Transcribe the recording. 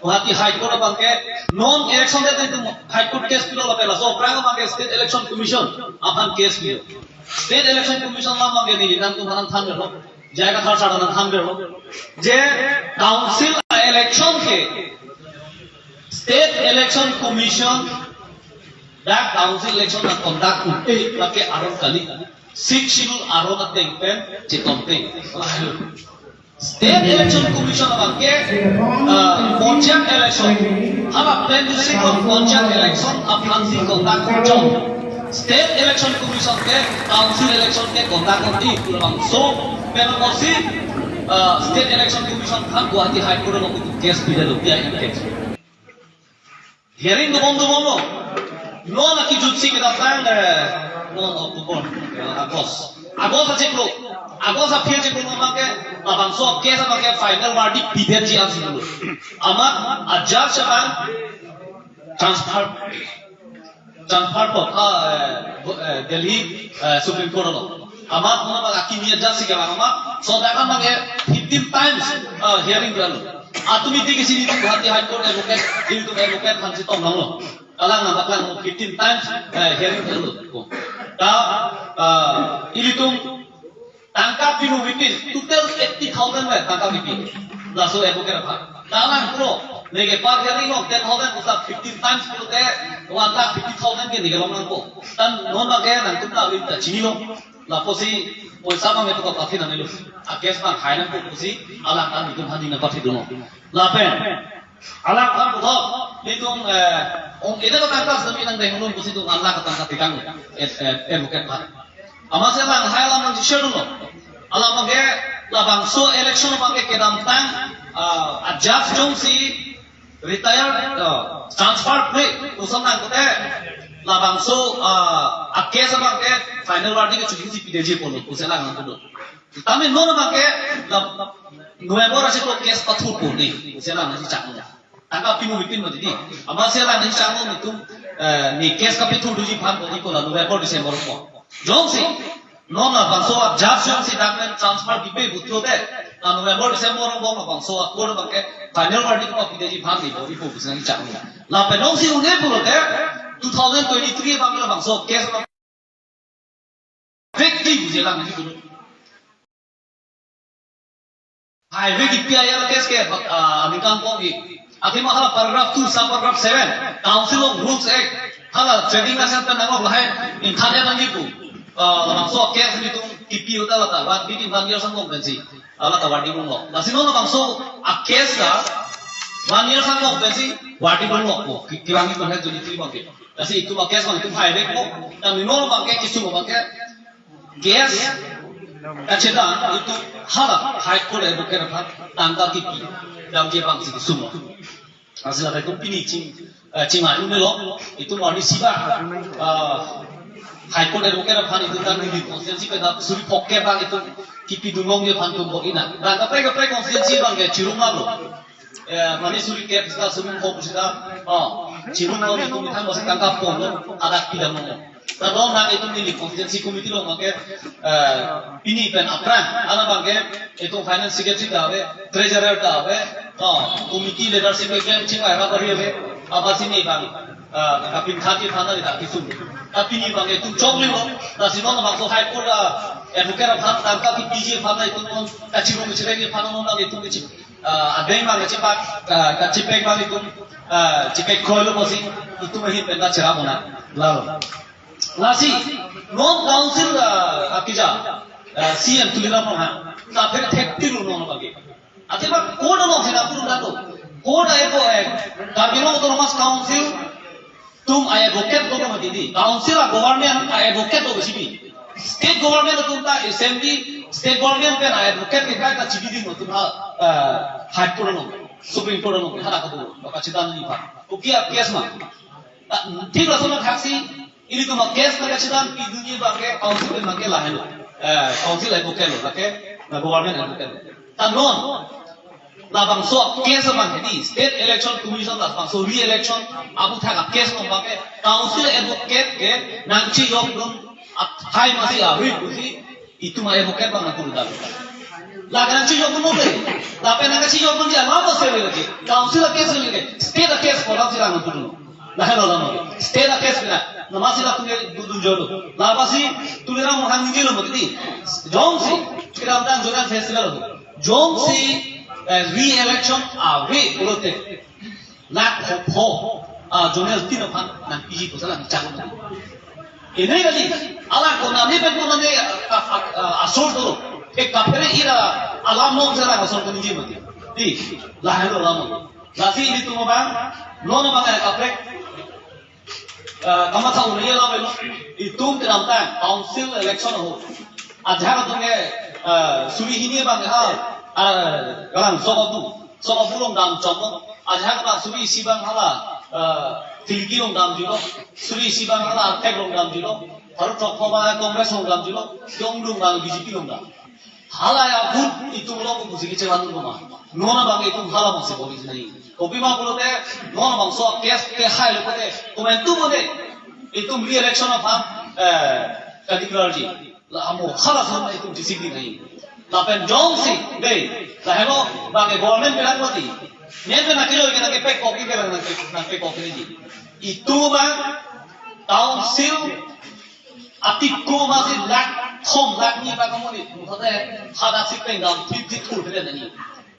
Guwahati High Court bangke non election de itu High Court case pilo lapela so prang bangke State Election Commission apan case pilo State Election Commission la bangke ni nan tu hanan than lo jayga thar sa hanan than lo je council election ke State Election Commission that council election na conduct lake aron kali six schedule aron at pen chitonte State Election Commission bangke Pontiac election haba plan to sing of Pontiac election aplan sing conduct jom State Election Commission ke council election ke conduct di pulang so penamosi State Election Commission kan Guwahati High Court lo case bidalo dia case hearing do bondo no na ki jutsi ke datang no October Agos aja klo Agos aphir je klo make abang so case make final verdict bidher ji asi dulu ama ajab shaban transfer pot Delhi Supreme Court lo ama kona ba akini judge ke ama so daka make 15 times hearing dulu atumi dike sini Guwahati High Court advocate itu advocate hansi tong lo alang naklang 15 times hearing dulu ta ilitung tangkap pinu witness total 80,000 में tangkap witness laso advocate apa dalam pro nege par hearing lo 10,000 usap 15 times pro te 1,50,000 के निकल मंग को तन non लगे नंग तुमना विंता चीनी लो लापोसी पैसा में तो काफी ना मिलो आ केस में खाए ना को कुसी alang kan itu handi na kafi dono lapen alang kan ko litung itu kan atas demi nang dengun kusi tu Allah ka tangkap tikang advocate pa ama se bang hai lam ji shedu no ala mage la bang so election mage kedam tang ajab jong si retired transfer play usam nang kote la bang so a case mage final verdict ke chuki si pdg polo usela nang kodo tame no mage November ase ko case pathu ko ni usela nang si chang tangkap pinu within no didi ama se la nang chang no tum ni case ka pithu duji phan ko ni ko la November December ko Jongsi, nona bangso jab jongsi document transfer dipe butho de, November December orang bong bangso akor bangke final verdict ko pideji bhag di bori ko bisang chang la penongsi unge pulo de 2023 bangla bangso case ma victi bujela ngi pulo highway ki PIR case ke amikan ko gi akhirnya hala paragraph 2 sub paragraph 7 council of rules act hala trading license pe nangok lahe in thane bangi ku bangso case ni tum TP uta lata wat bikin ban year sangong bensi ala ta wadi bong lo lasino na bangso a case ka 1 year sangong bensi wadi bong lo ko kiwangi ko he jodi tri bangke asi itu ma case bang itu highway ko ta ni no bangke kisu bangke case acheda itu hala high court advocate pha tangka TP dam je bang si sumo asila ka company cima ini lo itu mau disiba High Court advocate phan itu kan di konstitusi pada suri pokke bang itu kipi dungong dia phan tum bogina dan apa konstitusi bang ke cirunga lo mani suri ke kita suri kok kita cirunga itu mithan masih tangkap pon ada tidak mau Tadong na itu ni konstitusi komite lo make ini pen apran ana bang ke itu finance secretary dawe treasurer dawe komite leadership ke chinga ra kari ave abasi ni bang kapin khati thana ni ta kisu tapi ni bang itu chongli lo da sino na bang so high court advocate phan tangka ki pg phan itu non kachiru michre ni phan non na itu ni adai bang cepat kachipek bang itu cipek khoilo bosi itu mahi penda chera bona lalo Lasi non council akija CM tulira pha ta phir thekti lu non bagi ate ba code no thena puru na to code ai ko Karbino autonomous council tum advocate ko ma didi council government advocate ko bisi state government tum ta assembly state government pe advocate ke ka chibi di tum high court no supreme court no hara ka to ka chidan ni pha to kia case ma thik rasona khaksi ini tu mak case na chidan pi dunia bangke council pe mangke lahelo council advocate lo lake government advocate ta non la bangso case bang di state election commission la bangso re election abu thaga case no bangke council advocate ke nangchi yok dum hai masi awi busi itu ma advocate bang na kuru dal Lagan ci yo mo le. La pena ka ci yo mo dia la ba se le ke. Council case le ke. State case ko la sila no tu. La hello la mo. State case na. Namasi la tunge budun jodo. La ba si tulera mo hang ni lo mo di. Jong si kiram dan joran festival ho. Jong si re-election we ulote. La ho jonel tino pan nan iji ko sala ni chago. Ini kali ala ko na ni pe ko na ne asol do. एक कपड़े इरा अलाम लोग जरा कसर को निजी मत दी लाहेलो लामो लासी इली तुम बांग लोनो बांग है कपड़े कमा था उन्हें लाओ बेलो इतुम तेरामता काउंसिल इलेक्शन हो अध्यापक तुमके सुरी हिनी बांग हा गलांग सोको लोग दाम चमो अध्यापक सुरी सिबांग हाला फिल्की लोग दाम जिलो सुरी सिबांग हाला टेक लोग दाम जिलो हर चौक बांग कांग्रेस लोग दाम जिलो योंग लोग बांग बीजेपी लोग दाम halaya good itu lo musik cewan tu mah nona bang itu hala bang seboli sini kopi mah kalau deh nona bang so kes ke high lo deh komen tu boleh itu re-election of category lah amo hala sama itu disiplin ni tapi jong si deh lah hello bang government bilang mati ni tu nak kilo kita ke pek kopi ke bang nak pek kopi ni itu bang council Atiku masih lak, thom lak ni ba kamu ni, mungkin ada hadas sih pengang, fit fit tur beda ni.